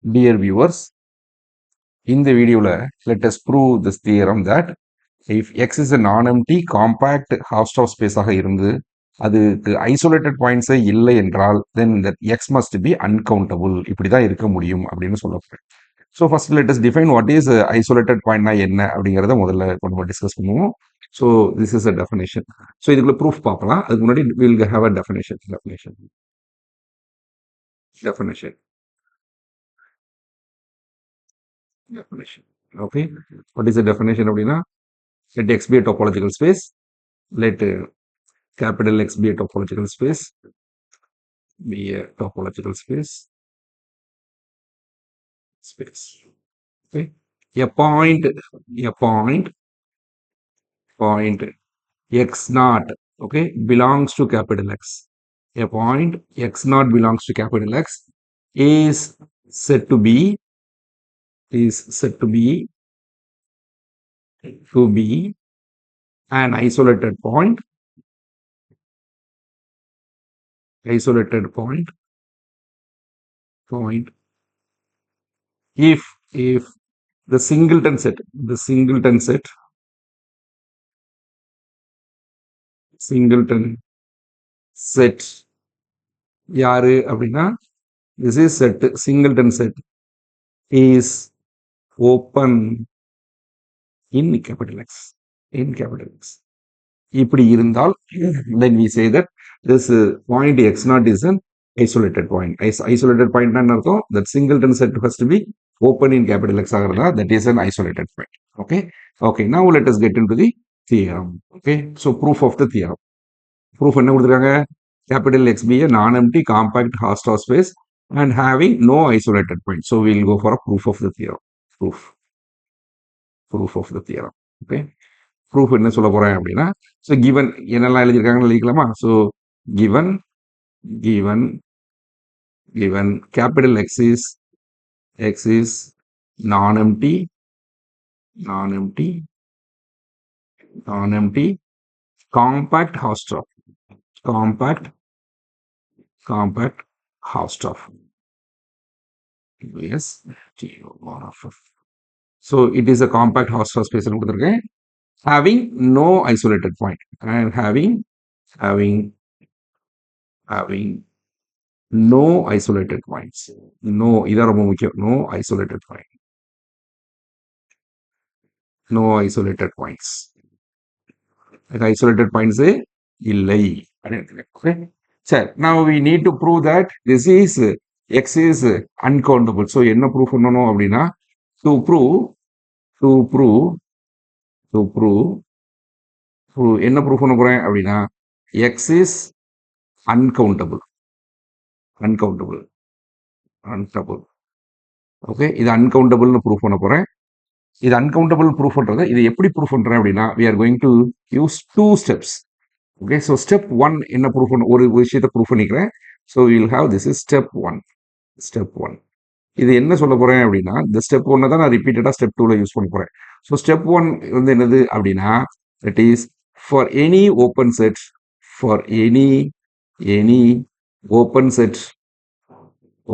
Dear viewers, இந்த வீடியோல let us prove this theorem that if X is a non-empty compact Hausdorff space ஆக இருந்து அதுக்கு isolated points இல்லை என்றால் then that X must be uncountable. இப்படி தான் இருக்க முடியும் அப்படின்னு சொல்லப்படுறேன். So first let us define what is isolated point என்ன அப்படிங்கிறத முதல்ல நம்ம டிஸ்கஸ் பண்ணுவோம். So this is a definition. So இதுக்குள்ள ப்ரூஃப் பார்க்கலாம். அதுக்கு முன்னாடி we'll have a definition. Definition. Okay. What is the definition அப்படின்னா let X be a topological space. Let capital X be a topological space. Be a topological space. Okay. A point X naught, okay, belongs to capital X. A point X naught belongs to capital X is said to be an isolated point if the singleton set யாரு அப்படின்னா this is set singleton set is open in capital X இப்படி இருந்தால் then we say that this point X naught is an isolated point. Isolated point என்ன அர்த்தம்? That singleton set has to be open in capital X ஆகிறதா that is an isolated point. Okay, now let us get into the theorem. Okay, so proof of the theorem. Proof என்ன கொடுத்துருக்காங்க? Capital X be a non-empty compact Hausdorff space and having no isolated point. So we will go for a proof of the theorem. Proof of the theorem. Okay. Proof என்ன சொல்ல போறேன் அப்படின்னா so given என்னெல்லாம் எழுதியிருக்காங்கன்னு எழுதிக்கலாமா so given capital X is non empty compact Hausdorff yes so it is a compact Hausdorff space கொடுத்துருக்கேன் having no isolated point and having no isolated points. No, இதான் ரொம்ப முக்கியம். No isolated point. No isolated points. Isolated points இல்லை. Okay. சரி, now we need to prove that this is X is uncountable. So என்ன proof பண்ணணும் அப்படின்னா to prove என்ன proof பண்ண போறேன் அப்படின்னா X is uncountable. ஓகே, இது அன்கவுண்டபிள்னு ப்ரூஃப் பண்ண போறேன். இது அன்கவுண்டபிள் ப்ரூஃப் பண்றது இது எப்படி ப்ரூஃப் பண்றேன் அப்படின்னா we are going to use 2 steps. Okay, so step 1 என்ன ப்ரூஃப் பண்ண ஒரு விஷயத்தை ப்ரூஃப் பண்ணிக்கிறேன். So we'll have this is step 1. இது என்ன சொல்ல போறேன் அப்படின்னா இந்த ஸ்டெப் 1 தான் நான் ரிப்பீட்டடா ஸ்டெப் 2ல யூஸ் பண்ண போறேன். ஸோ ஸ்டெப் 1 வந்து என்னது அப்படின்னா that is for any open set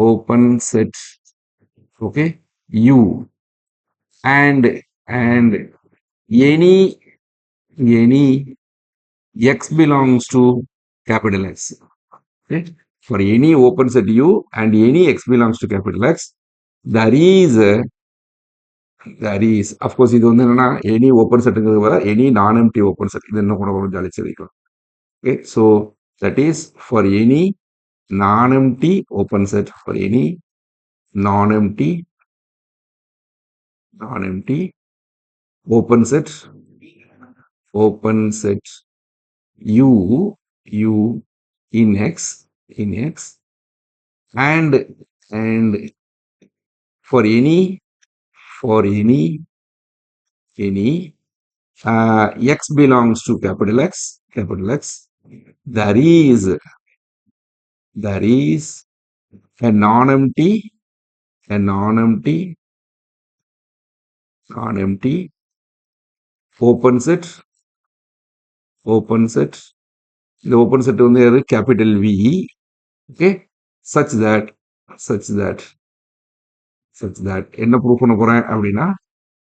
open set okay U and any X belongs to capital X. Okay, for any open set U and any X belongs to capital X there is of course இது வந்து என்னன்னா any open setங்கிறது வர any non-empty open set இது என்ன கூட கொஞ்சம் ஜாலிச்சு வைக்கலாம். Okay, so that is for any non-empty open set non-empty open set U in X and for any X belongs to capital X there is a non-empty open set the open set வந்து capital V okay such that such that என்ன prove பண்ண போறேன் அப்படின்னா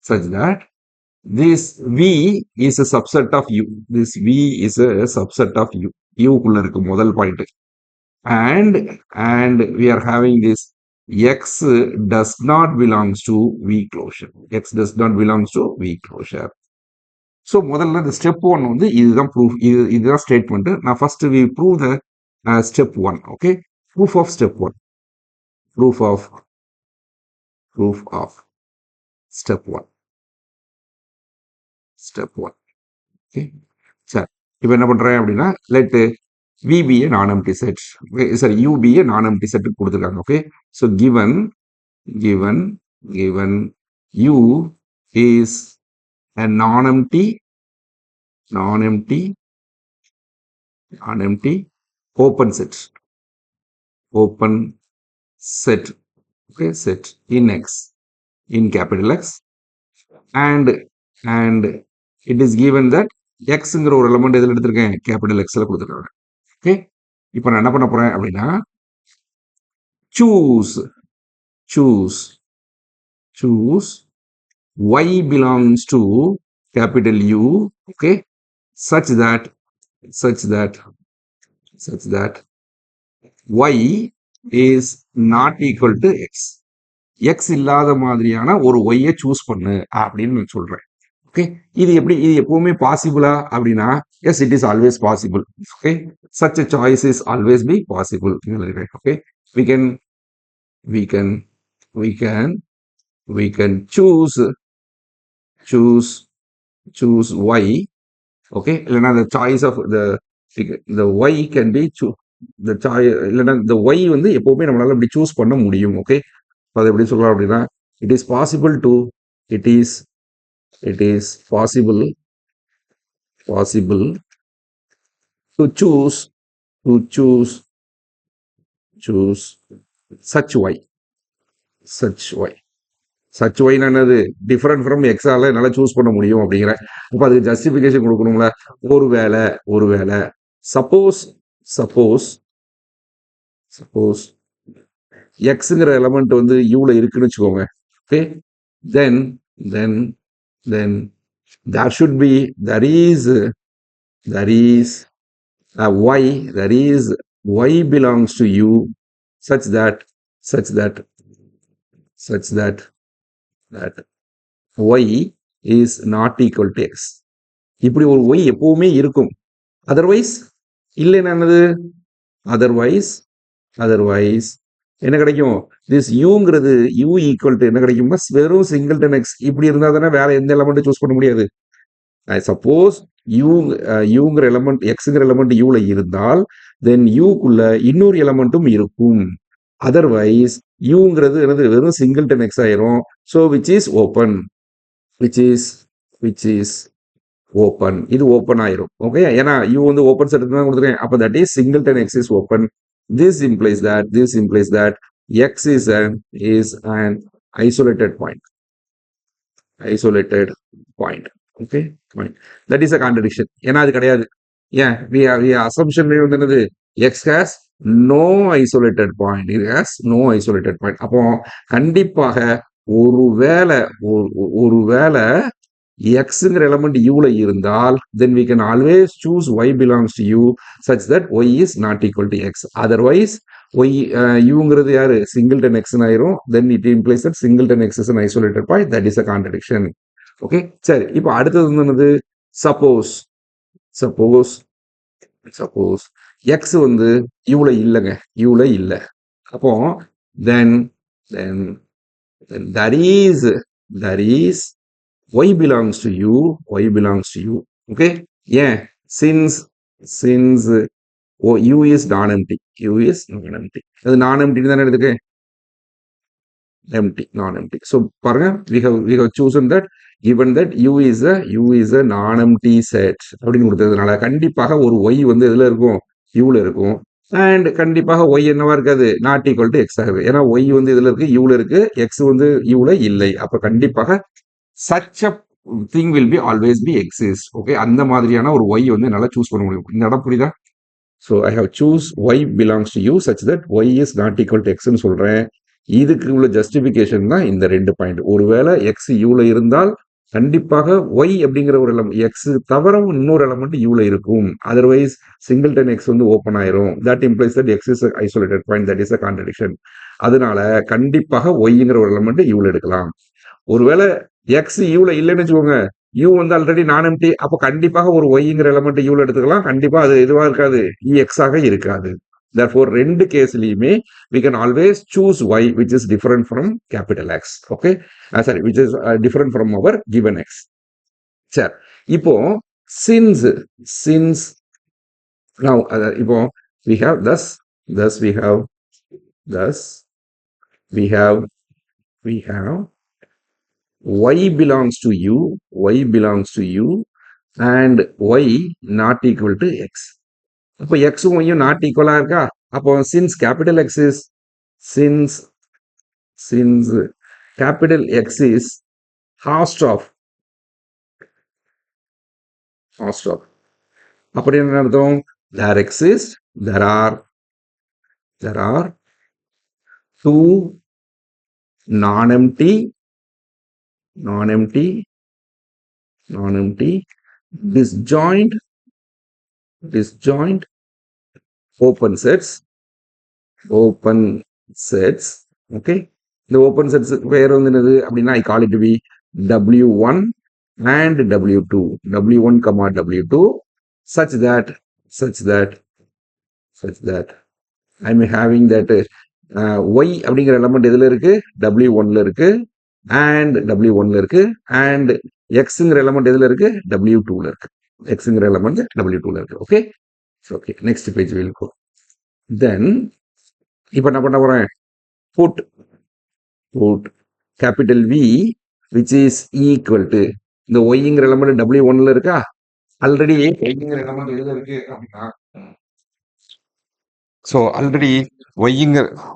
such that this V is a subset of U. This V is a subset of U. U குள்ள இருக்கு முதல் point. And we are having this X does not belongs to V closure. X does not belongs to V closure. So முதல்ல இந்த step one வந்து இதுதான் proof, இதுதான் statement. நான் first we prove the step one. Okay, proof of step one, proof of step one, step one. Okay, சரி. இப்போ என்ன பண்றேன் அப்படின்னா let V be a non-empty set. Sorry, U be a non-empty set கொடுத்துருக்காங்க. Okay, so given U is a non-empty open set, okay, set in X, in capital X, and it is given that Xங்கிற ஒரு element எதில் எடுத்திருக்கேன், capital Xல கொடுத்துருக்காங்க. Okay, இப்போ நான் என்ன பண்ண போறேன் அப்படின்னா choose Y belongs to capital U, okay, such that Y is not equal to X. X இல்லாத மாதிரியான ஒரு Y-ஐ சூஸ் பண்ணு அப்படின்னு நான் சொல்றேன். ஓகே, இது எப்பவுமே பாசிபிளா அப்படின்னா yes, it is always possible. Okay, such a choice is always be possible. Okay, we can choose Y. Okay, இல்லைன்னா the choice of the Y can be the choice, இல்லைன்னா the Y வந்து எப்பவுமே நம்மளால இப்படி சூஸ் பண்ண முடியும். Okay, அது எப்படி சொல்லலாம் அப்படின்னா it is possible to choose such Y. such Y என்னது டிஃபரெண்ட் ஃப்ரம் எக்ஸால என்னால சூஸ் பண்ண முடியும் அப்படிங்கிற. அப்போ அதுக்கு ஜஸ்டிஃபிகேஷன் கொடுக்கணும்ல. ஒருவேளை சப்போஸ் எக்ஸுங்கிற எலமெண்ட் வந்து யூல இருக்குன்னு வச்சுக்கோங்க. Okay, then there is a Y belongs to U such that Y is not equal to X. இப்படி ஒரு Y எப்பவுமே இருக்கும். அதர்வைஸ் இல்லைன்னு அதர்வைஸ் என்ன கிடைக்கும், திஸ் யூங்கிறது U ஈக்குவல் டு என்ன கிடைக்கும்னா வெறும் சிங்கிள்டன் X. இப்படி இருந்தா தானே வேற எந்த எலமெண்ட்டும் சூஸ் பண்ண முடியாது. சப்போஸ் யூங்கிற எலமெண்ட் எக்ஸுங்கிற எலமெண்ட் யூல இருந்தால் தென் யூக்குள்ள இன்னொரு எலமெண்ட்டும் இருக்கும். அதர்வைஸ் யூங்கிறது என்னது வெறும் சிங்கிள்டன் எக்ஸ் ஆயிரும். ஸோ விச் இஸ் ஓப்பன், இது ஓப்பன் ஆயிரும். ஓகே, ஏன்னா யூ வந்து ஓப்பன் செட் தான் கொடுத்துருக்கேன். அப்போ that is singleton X is open. This implies that X is an isolated point. Okay, fine. That is a contradiction. ஏன்னா அது கிடையாது. ஏன் we assumption வந்து என்னது, X has no isolated point. It has no isolated point. அப்போ கண்டிப்பாக ஒருவேளை Xங்கிற element யூல இருந்தால் then we can always choose Y belongs to U such that Y is not equal to X. Otherwise Y யூங்கிறது யாரு, singleton X ஆயிரும். then it implies that singleton X is an isolated point. That is a contradiction. Okay, சரி. இப்போ அடுத்தது என்னது, suppose X வந்து யூல இல்ல. அப்போ then there is Y belongs to U. Okay, ஏன், since U is non-empty. அது non-empty தானே எடுத்துக்கேன், non-empty. So பாருங்க, we have chosen that, given that U is a non-empty set அப்படின்னு கொடுத்ததுனால கண்டிப்பாக ஒரு Y வந்து எதுல இருக்கும், யூல இருக்கும். அண்ட் கண்டிப்பாக Y என்னவா இருக்காது, நாட் ஈக்குவல் டு எக்ஸ் ஆகுது. ஏன்னா Y வந்து இதுல இருக்கு, யூல இருக்கு, எக்ஸ் வந்து யூல இல்லை. அப்ப கண்டிப்பாக such a thing will be always be exist. Okay, அந்த மாதிரியான ஒரு Y வந்து என்னால சூஸ் பண்ண முடியும். இந்த இடம் புரியுதா? So I have choose Y belongs to U such that Y is not equal to X ன்னு சொல்றேன். இதுக்கு உள்ள ஜஸ்டிபிகேஷன் தான் இந்த 2 பாயிண்ட். ஒருவேளை எக்ஸ் யூல இருந்தால் கண்டிப்பாக ஒய் அப்படிங்கிற ஒரு எலமெண்ட் எக்ஸ் தவிர இன்னொரு எலமெண்ட் யூல இருக்கும். அதர்வைஸ் சிங்கிள்டன் எக்ஸ் வந்து ஓப்பன் ஆயிரும். That implies that X is isolated point, that is a contradiction. அதனால கண்டிப்பாக ஒய்ங்கிற ஒரு எலமெண்ட் யூல எடுக்கலாம். ஒருவேளை எக்ஸ் யூல இல்லைன்னு வச்சுக்கோங்க, யூ வந்து ஆல்ரெடி நான் எம்டி, அப்போ கண்டிப்பாக ஒரு ஒய்ங்கிற எலமெண்ட் யூல எடுத்துக்கலாம். கண்டிப்பா அது எதுவா இருக்காது, எக்ஸ் ஆக இருக்காது. therefore ரெண்டு கேஸ்லயுமே we can always choose y which is different from capital X. okay, sorry, which is different from our given x. சரி, இப்போ since now இப்போ we have thus we have y belongs to u and y not equal to x. அப்போ எக்ஸும் ஒய்யும் not ஈக்குவலா இருக்கா? அப்போ since capital X is since capital X is Hausdorff அப்படி என்ன அர்த்தம்? there are two non-empty disjoint open sets. Okay, the open sets where on the I call it to be W1 and W2, W1 comma W2, such that I'm having that y அப்படிங்கிற element எதுல இருக்கு? W1ல இருக்கு and W1ல இருக்கு and xங்கிற element எதுல இருக்கு? W2ல இருக்கு. xங்கிற element W2ல இருக்கு. Okay, okay, next page will go. Then இப்போ என்ன பண்ண போறேன்? put capital V which is equal to இந்த yங்கிற எலமெண்ட் W1ல இருக்கா? ஆல்ரெடி yங்கிற எலமெண்ட் எதுல இருக்கு அப்படின்னா, ஸோ ஆல்ரெடி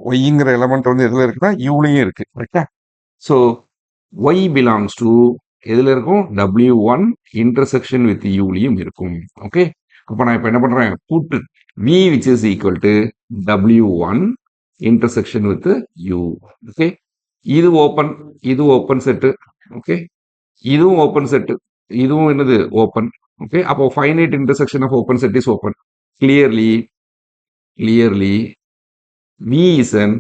ஒய்ங்கிற எலமெண்ட் வந்து எதுல இருக்குன்னா யூலையும் இருக்கு. கரெக்டா? ஸோ ஒய் பிலாங்ஸ் டு எதுல இருக்கும்? W1 இன்டர்செக்ஷன் வித் யூலையும் இருக்கும். ஓகே, அப்போ நான் இப்போ என்ன பண்றேன்? Put V which is equal to W1 intersection with U. Okay, இது ஓப்பன் செட்டு. ஓகே, இதுவும் ஓப்பன் செட்டு, இதுவும் என்னது? ஓப்பன். ஓகே, அப்போ finite intersection of open set is open. clearly V is an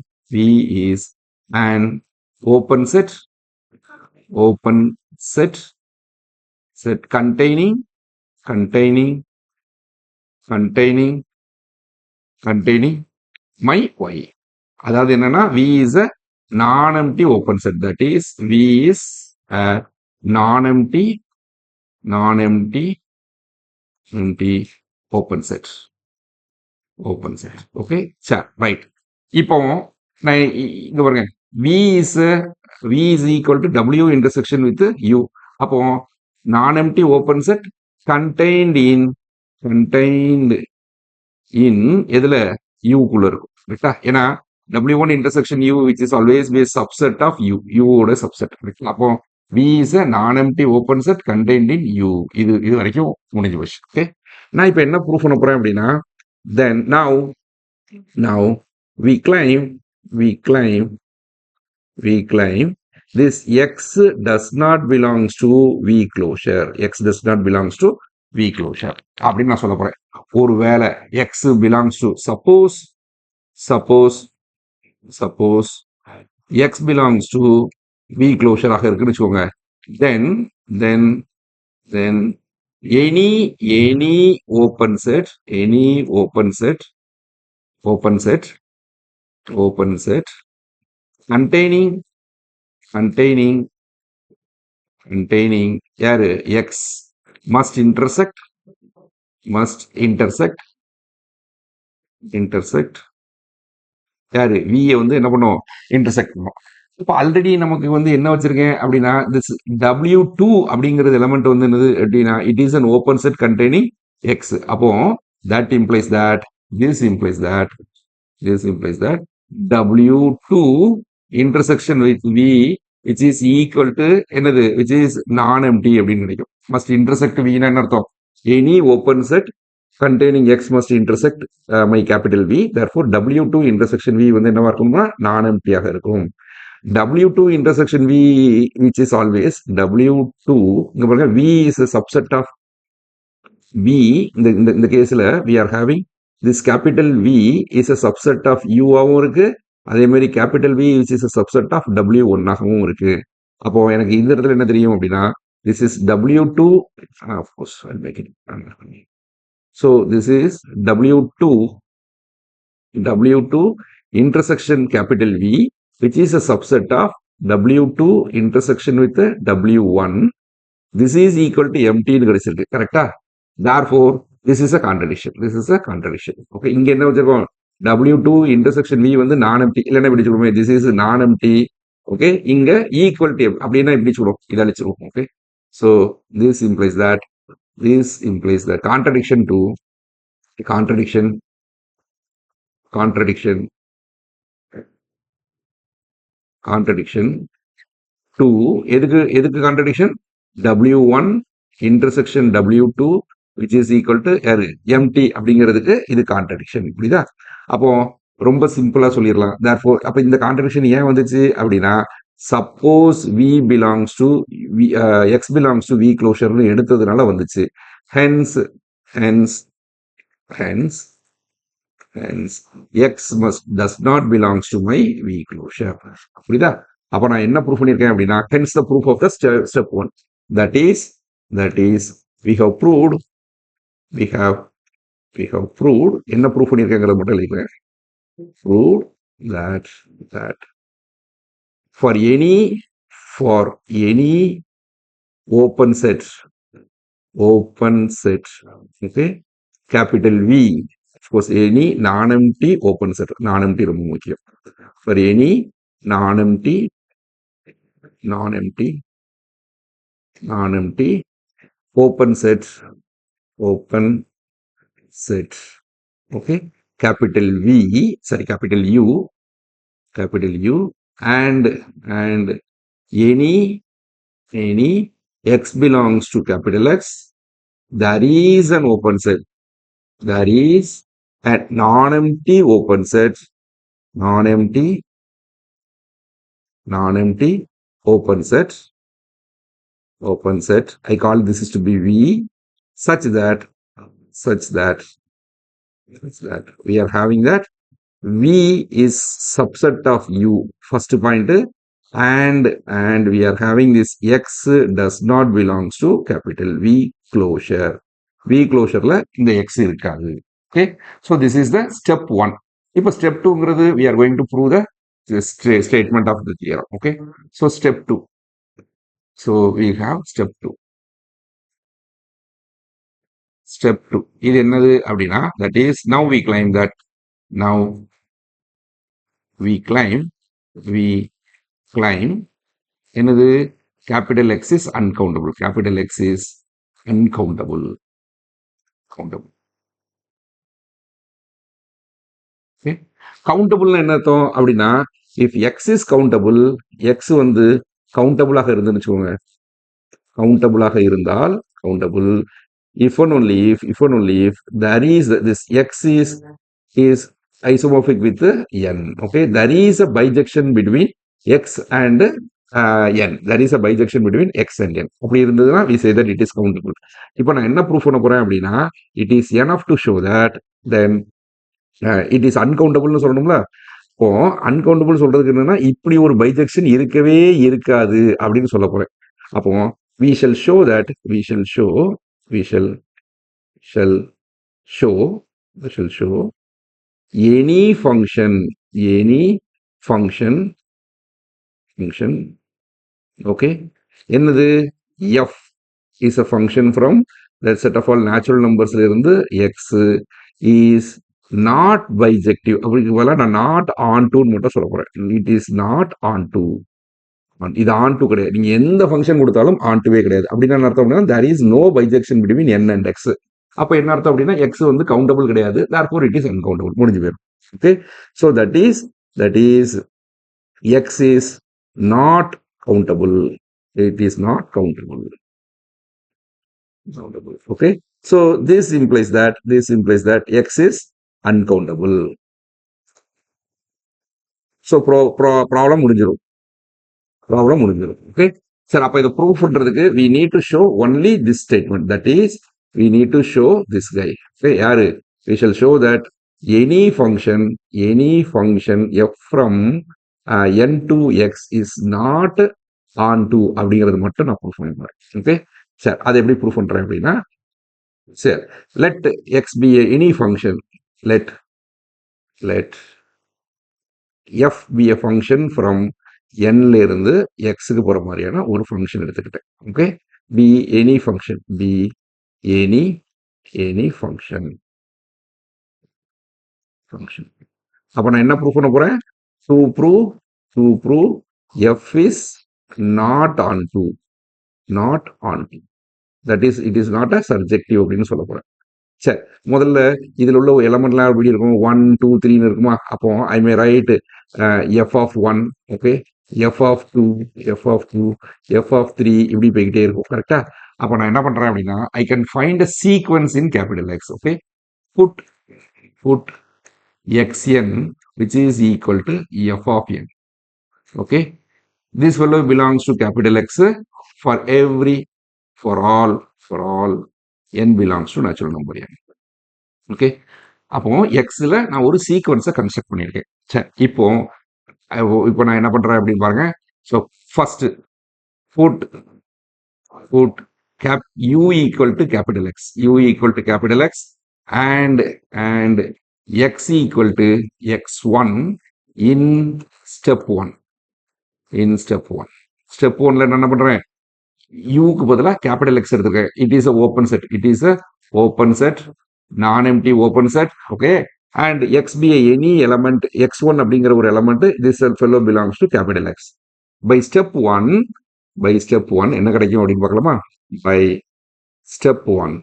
open set containing my y. அதாவது என்னன்னா V is a non-empty open set. that is V is a non-empty open set. Okay, சரி, right. இப்போ நான் இங்க பாருங்க, V is equal to W intersection with U. அப்போ non-empty open set contained in எதுல? U குள்ள இருக்கும். கரெக்டா? ஏன்னா W1 intersection U which is always be a subset of U, U ஓட subset. அப்போ V is a non-empty open set contained in U. இது வரைக்கும் முடிஞ்சு போச்சு. ஓகே, நான் இப்போ என்ன ப்ரூஃப் பண்ண போறேன் அப்படின்னா, then now we claim this x does not belongs to V closure. அப்படின்னு நான் சொல்ல போறேன். ஒருவேளை x belongs to suppose x belongs to V closure ஆக இருக்குன்னு வச்சுக்கோங்க, then any open set containing யாரு? x must intersect யாரு? v வந்து என்ன பண்ணும்? intersect பண்ணும். இப்போ ஆல்ரெடி நமக்கு வந்து என்ன வச்சிருக்கேன் அப்படின்னா, this W2 அப்படிங்கிறது எலமெண்ட் வந்து என்னது அப்படின்னா, it is an open set containing x. அப்போ that implies that W2 intersection with V which is equal to என்னது? which is non-empty அப்படின்னு நினைக்கும். must intersect V னா என்ன அர்த்தம்? any open set containing x must intersect my capital V. Therefore, W2 intersection V வந்து என்னவா இருக்கும்னா non-empty ஆக இருக்கும். W2 intersection V, which is always W2, இங்க பாருங்க V is a subset of V. இந்த கேஸ்ல we are having this capital V is a subset of U ஆகவும் இருக்கு, அதே மாதிரி capital V which is a subset of W1 ஆகவும் இருக்கு. அப்போ எனக்கு இந்த இடத்துல என்ன தெரியும் அப்படின்னா this is W2, of course I'll make it. So this is W2 intersection capital V, which is a subset of W2 intersection with W1. This is equal to empty னு கிடைச்சிருக்கு. கரெக்டா? Therefore, this is a contradiction. This is a contradiction. Okay, இங்க என்ன வச்சிருக்கோம்? W2 intersection V வந்து non-empty. இல்லைன்னா இப்படி சொல்லுவோமே, this is non-empty. Okay, இங்க equal to அப்படின்னா இப்படி சொல்லுவோம், இதை அழிச்சிருவோம். Okay, so this implies that contradiction to எதுக்கு contradiction? W1 intersection W2 which is equal to empty அப்படிங்கிறதுக்கு இது contradiction. புரியுதா? அப்போ ரொம்ப சிம்பிளா சொல்லிடலாம். therefore அப்ப இந்த contradiction ஏன் வந்துச்சு அப்படின்னா, suppose V belongs to X belongs to V closure னு எடுத்ததுனால வந்துச்சு. hence X does not belongs to my V closure. புரியுதா? அப்ப நான் என்ன ப்ரூஃப் பண்ணியிருக்கேன் அப்படின்னா, hence the proof of the step 1, that is we have proved என்ன ப்ரூஃப் பண்ணியிருக்கேங்கிறத மட்டும் எழுதிக்கிறேன். proved that for any open set, okay, capital V, of course any non-empty open set, non-empty ரொம்ப முக்கியம். for any non-empty open set, okay, capital U and any X belongs to capital X, there is an open set, there is a non-empty open set, non-empty open set, I call this is to be V, such that we are having that V is subset of U, first point, and we are having this X does not belongs to capital V closure. V closureல இந்த X இருக்காது. Okay, so this is the step 1. இப்போ step 2ங்கிறது we are going to prove the statement of the theorem. Okay, so step 2. So we have step 2. இது என்னது அப்படின்னா, that is now we claim என்னது, capital X is uncountable. Okay, countable என்ன அர்த்தம் அப்படின்னா, if X is countable, X வந்து countable ஆக இருந்துன்னு வச்சுக்கோங்க, countable, if and only if there is this X is isomorphic with N. Okay, there is a bijection between X and N. There is a bijection between X and N. அப்படி இருந்ததுன்னா we say that it is countable. இப்போ நான் என்ன proof பண்ண போறேன் அப்படின்னா, it is enough to show that then it is uncountable சொல்லணும்ல. இப்போ uncountable சொல்றதுக்கு என்னன்னா, இப்படி ஒரு பைஜெக்ஷன் இருக்கவே இருக்காது அப்படின்னு சொல்ல போறேன். அப்போ we shall show any function, okay, என்னது, f is a function from that set of all natural numbers ல இருந்து x is not bijective. அப்படிங்கு போல நான் not onto மட்டும் சொல்ல போறேன். it is not onto, இது onto கிடையாது. நீங்க எந்த ஃபங்க்ஷன் கொடுத்தாலும் ontoவே கிடையாது. அப்படின்னா என்ன அர்த்தம் அப்படின்னா, there is no bijection between n and x. அப்ப என்ன அர்த்தம் அப்படின்னா, x வந்து கவுண்டபிள் கிடையாது, therefore it is uncountable. முடிஞ்சு போயிடும். Okay, so that is x is not countable. It is not countable. Okay, So this implies that x is uncountable. So problem முடிஞ்சிடும். Okay sir, அப்ப இதை ப்ரூவ் பண்றதுக்கு we need to show only this statement, that is we need to show this guy. Okay, யாரு? We shall show that any function f from n to x is not on to அப்படிங்கிறது மட்டும் நான் prove பண்ணிடுறேன். Okay sir, அதை எப்படி prove பண்றேன் அப்படின்னா, சரி, let x be any function, let f be a function from n ல இருந்து x க்கு போற மாதிரியான ஒரு ஃபங்க்ஷன் எடுத்துக்கிட்டேன். Okay, be any function, be any function. அப்ப நான் என்ன ப்ரூவ் பண்ண போறேன்? to prove f is not onto, that is it is not a surjective அப்படின்னு சொல்ல போறேன். சரி, முதல்ல இதுல உள்ள எலமெண்ட்லாம் எப்படி இருக்கும்? 1 2 3 இருக்குமா? அப்போ I may write f of 1, okay, f of 2, f of 2, f of 3 இப்படி போய்கிட்டே இருக்கும். கரெக்டா? அப்போ நான் என்ன பண்றேன் அப்படின்னா, I can find a sequence in capital X. Okay, put xn which is equal to f of n. Okay, this value belongs to capital X for all n belongs to natural number n. Okay, அப்போ எக்ஸ்ல நான் ஒரு சீக்வன்ஸை construct பண்ணியிருக்கேன். சரி, இப்போ நான் என்ன பண்றேன் அப்படின்னு பாருங்க. So first put u equal to capital X and x equal to x1 in step 1. Step 1ல நான் என்ன பண்றேன்? யூக்கு பதிலா கேபிட்டல் எக்ஸ் எடுத்துருக்கேன். It is a open set, non-empty open set. Okay, and x be any element, x1 அப்படிங்கிற ஒரு element, this fellow belongs to capital X. by step 1 என்ன கிடைக்கும் அப்படின்னு பார்க்கலாமா? by step 1,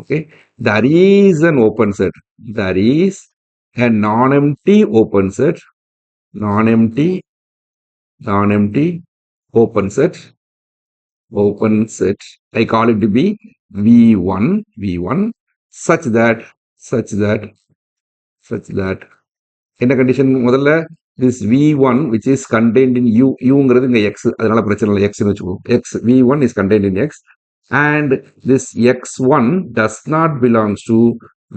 okay, there is an open set, there is a non-empty open set, non-empty open set, I call it to be v1 such that என்ன condition? முதல்ல this v1 which is contained in uங்கிறது இங்க x, அதனால பிரச்சனை இல்லை, x ன்னு வச்சுக்கோங்க. v1 is contained in x and this x1 does not belongs to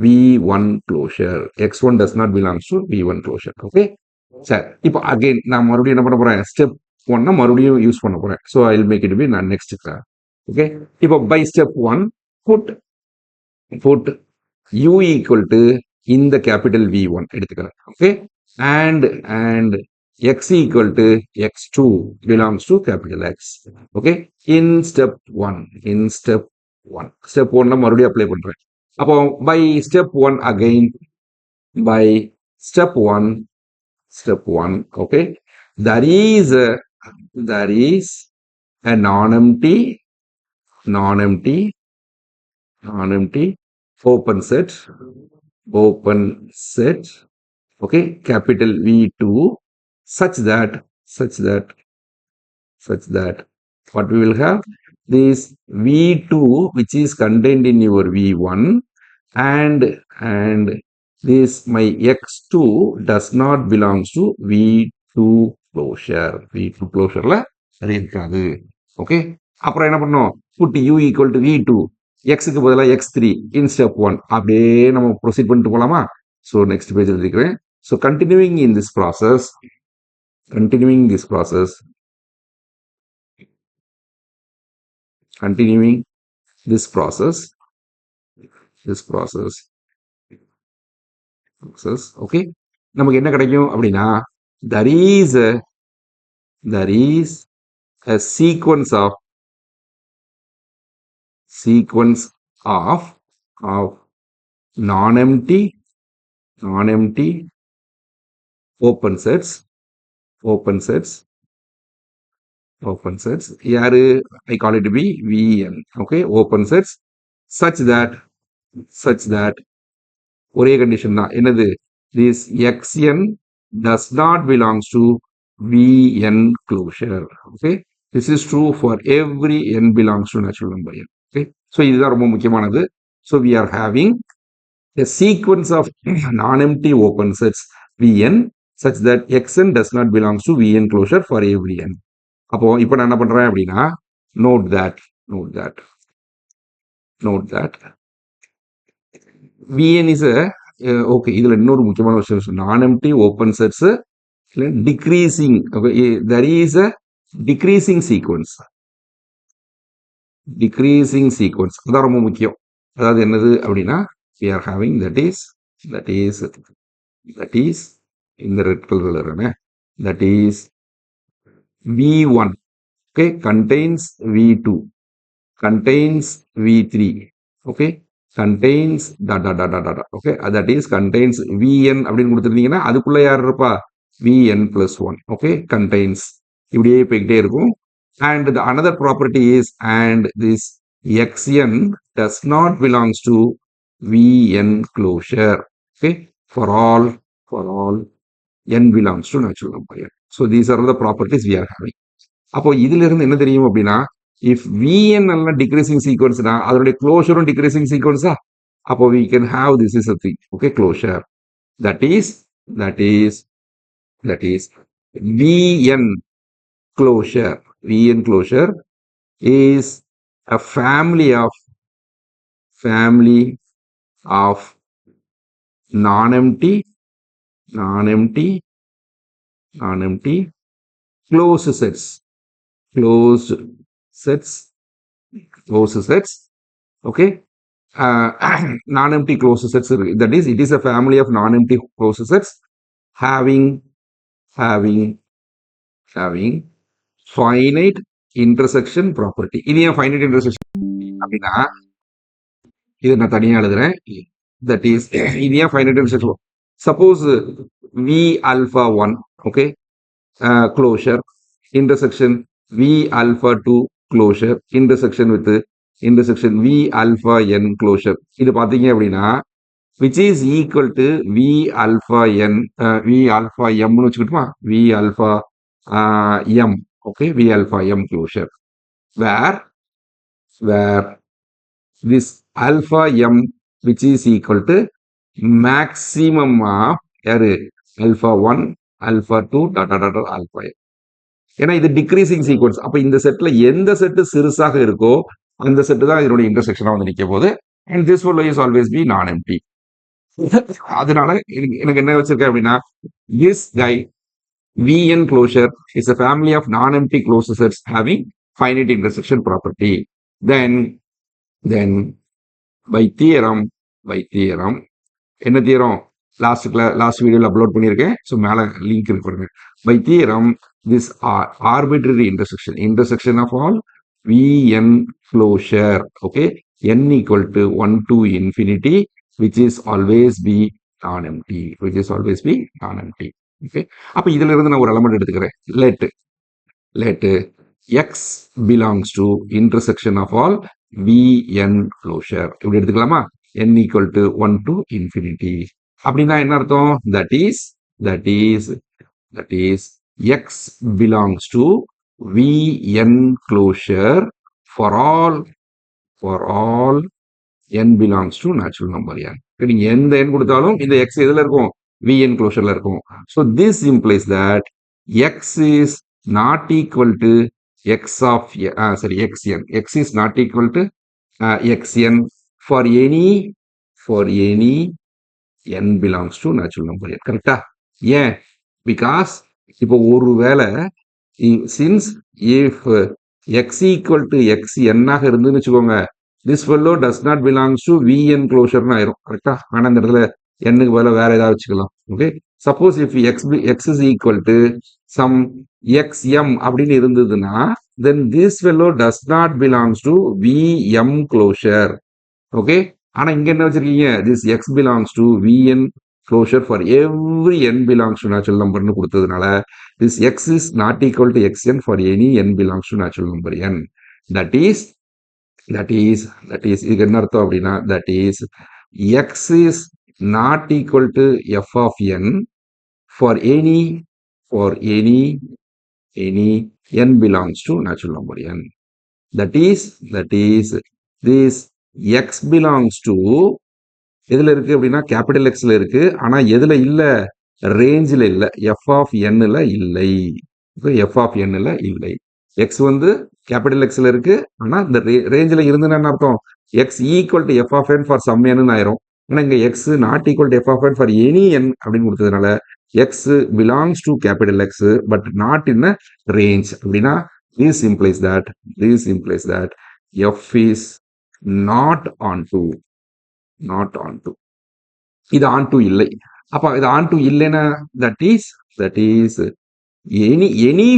v1 closure. x1 does not belongs to v1 closure. Okay, சரி, இப்போ again நான் மறுபடியும் என்ன பண்ண போறேன்? ஸ்டெப் 1 மறுபடியும் யூஸ் பண்ண போறேன். So I will make it be நான் நெக்ஸ்ட். ஓகே, இப்போ by step 1 put u equal to இந்த கேபிட்டல் v1 எடுத்துக்கிறேன். Okay, and x equal to x2 belongs to capital X. Okay, in step 1 மறுபடியும் apply பண்றேன். அப்போ by step 1 again, by step 1, okay, there is a non-empty open set, okay, capital V2 such that what we will have, this V2 which is contained in your V1 and this my x2 does not belongs to V2 closureல இருக்காது. Okay, அப்புறம் என்ன பண்ணோம்? put u equal to V2, x க்கு பதிலா x3 in step 1. அப்படியே நம்ம proceed பண்ணிட்டு போலாமா? ஸோ நெக்ஸ்ட் பேஜ் எழுதிக்கிறேன். So continuing this process, okay, நமக்கு என்ன கிடைக்கும் அப்படின்னா, there is a sequence of non-empty open sets, யாரு? I call it to be Vn. okay, open sets such that ஒரே கண்டிஷன் தான். என்னது? this xn does not belongs to Vn closure. okay, this is true for every n belongs to natural number n. Okay, so இதுதான் ரொம்ப முக்கியமானது. So we are having a sequence of non-empty open sets Vn such that Xn does not belongs to Vn closure for every n. அப்போ இப்போ நான் என்ன பண்றேன் அப்படின்னா note that Vn is a okay, இதுல இன்னொரு முக்கியமான விஷயம் non-empty open sets decreasing. Okay, there is a decreasing sequence அதான் ரொம்ப முக்கியம். அதாவது என்னது அப்படின்னா we are having that is இந்த ரெட் கலர்ல இருக்க that is V1, okay, contains V2, contains V3, okay, contains okay, that is contains Vn அப்படின்னு கொடுத்துருந்தீங்கன்னா அதுக்குள்ள யார் இருப்பா Vn plus 1, okay, contains இப்படியே போய்கிட்டே இருக்கும். And the another property is, and this Xn does not belongs to Vn closure, okay, for all n belongs to natural number n. So these are the properties we are having. அப்போ இதுல இருந்து என்ன தெரியும் அப்படின்னா if Vn எல்லாம் decreasing sequence னா அதனுடைய closure decreasing sequence அப்போ we can have this is a thing, okay, closure that is Vn closure is a family of non-empty closed sets, okay, non-empty closed sets. That is, it is a family of non-empty closed sets having finite intersection property. இது ஏன் finite intersection அப்படின்னா இதை நான் தனியா எழுதுறேன். that is, இது ஏன் finite intersection? Suppose V alpha 1, okay, closure intersection V alpha 2 closure intersection with intersection V alpha n closure. இது பாத்தீங்க அப்படின்னா which is equal to V alpha n, V alpha m னு வச்சுக்கிட்டுமா, V alpha m, okay, V alpha m closure, where this alpha m which is equal to maximum of alpha 1, alpha 2, alpha n. ஏன்னா இது decreasing sequence. அப்ப இந்த செட்ல எந்த set சிறுசாக இருக்கோ அந்த செட்டு தான் இதனுடைய இன்டர்செக்ஷனா வந்து நிக்க போகுது. and this will is always be non-empty. அதனால எனக்கு என்ன வச்சிருக்கேன் அப்படின்னா this guy Vn closure is a family of non-empty closed sets having finite intersection property. Then by theorem என்ன தியரம் லாஸ்ட் வீடியோல அப்லோட் பண்ணியிருக்கேன். ஸோ மேல லிங்க் இருக்கு பாருங்க. By theorem this arbitrary intersection of all Vn closure, okay, n equal to 1 to infinity, which is always be non-empty, okay. அப்ப இதுல இருந்து நான் ஒரு எலமெண்ட் எடுத்துக்கிறேன். let x belongs to intersection of all Vn closure. இப்படி எடுத்துக்கலாமா? n equal to 1 to infinity. அப்படின்னா என்ன அர்த்தம்? that is x belongs to Vn closure for all n belongs to natural number n. நீங்க எந்த n கொடுத்தாலும் இந்த x எதுல இருக்கும்? Vn closureல இருக்கும். So this implies that x is not equal to x is not equal to xn for any n belongs to natural number n. கரெக்டா? ஏன்? Because இப்போ ஒருவேளை since if x equal to xn ஆக இருந்துன்னு வச்சுக்கோங்க, this fellow does not belongs to Vn closure ஆயிரும். கரெக்டா? ஆனா இந்த இடத்துல n-க்கு பதிலா வேற ஏதாவது வச்சுக்கலாம். Okay, suppose if x is equal to some xm அப்படின்னு இருந்ததுன்னா then this fellow does not belongs to Vm closure. Okay, ஆனா இங்க என்ன வச்சிருக்கீங்க? this x belongs to Vn closure for every n belongs to natural number னு கொடுத்ததுனால this x is not equal to xn for any n belongs to natural number n. that is இதுக்கு என்ன அர்த்தம் அப்படின்னா that is x is not equal to f of n for any n belongs to natural number n. That is this x belongs to எதுல இருக்கு அப்படின்னா capital எக்ஸ்ல இருக்கு. ஆனா எதுல இல்ல? ரேஞ்சில் இல்ல. எஃப் ஆஃப் என்ல இல்லை. எஃப் ஆஃப் என்ல இல்லை. எக்ஸ் வந்து கேபிட்டல் எக்ஸ்ல இருக்கு. ஆனா இந்த ரேஞ்சில் இருந்துன்னு என்ன அர்த்தம்? X equal to F of N for some N ஆயிரும். ஆனா இங்க X not equal to F of N for any N அப்படின்னு கொடுத்ததுனால X belongs to capital X but not in a range. அப்படின்னா this implies that f is not onto இது onto இல்லை. அப்ப இது onto இல்லைன்னா that is any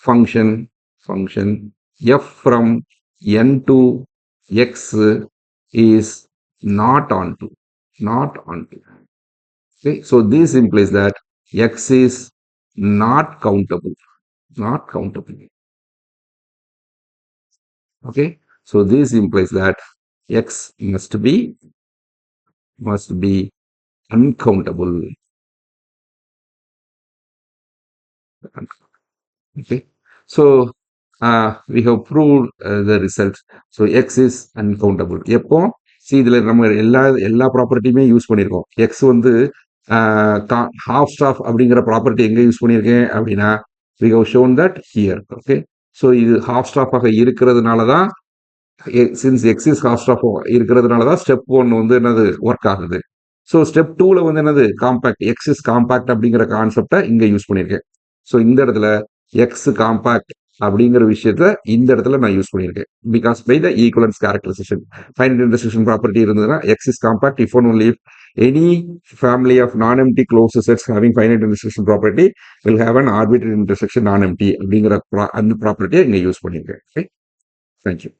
function f from n to x is not onto. Okay, so this implies that x is not countable. Okay, so this implies that x must be uncountable. Okay, so we have proved the results. So x is uncountable. எப்போ இதுல நம்ம எல்லா ப்ராப்பர்ட்டியுமே use பண்ணியிருக்கோம். X வந்து Hausdorff அப்படிங்கிற property எங்க use பண்ணியிருக்கேன் அப்படின்னா we have shown that here. Okay, so இது Hausdorff ஆக இருக்கிறதுனால தான் since x is Hausdorff இருக்கிறதுனால தான் ஸ்டெப் 1 வந்து என்னது ஒர்க் ஆகுது. ஸோ ஸ்டெப் 2ல வந்து என்னது காம்பாக்ட் எக்ஸ் இஸ் காம்பாக்ட் அப்படிங்கிற கான்செப்டை இங்க யூஸ் பண்ணியிருக்கேன். ஸோ இந்த இடத்துல எக்ஸ் காம்பாக்ட் அப்படிங்கிற விஷயத்த இந்த இடத்துல நான் யூஸ் பண்ணியிருக்கேன். Because by the equivalence characterization finite intersection property இருந்ததுன்னா X is compact if and only any family of non-empty closed sets having finite intersection property will have an arbitrary intersection non-empty அப்படிங்கிற அந்த ப்ராப்பர்ட்டியை இங்க use பண்ணியிருக்கேன். Okay, thank you.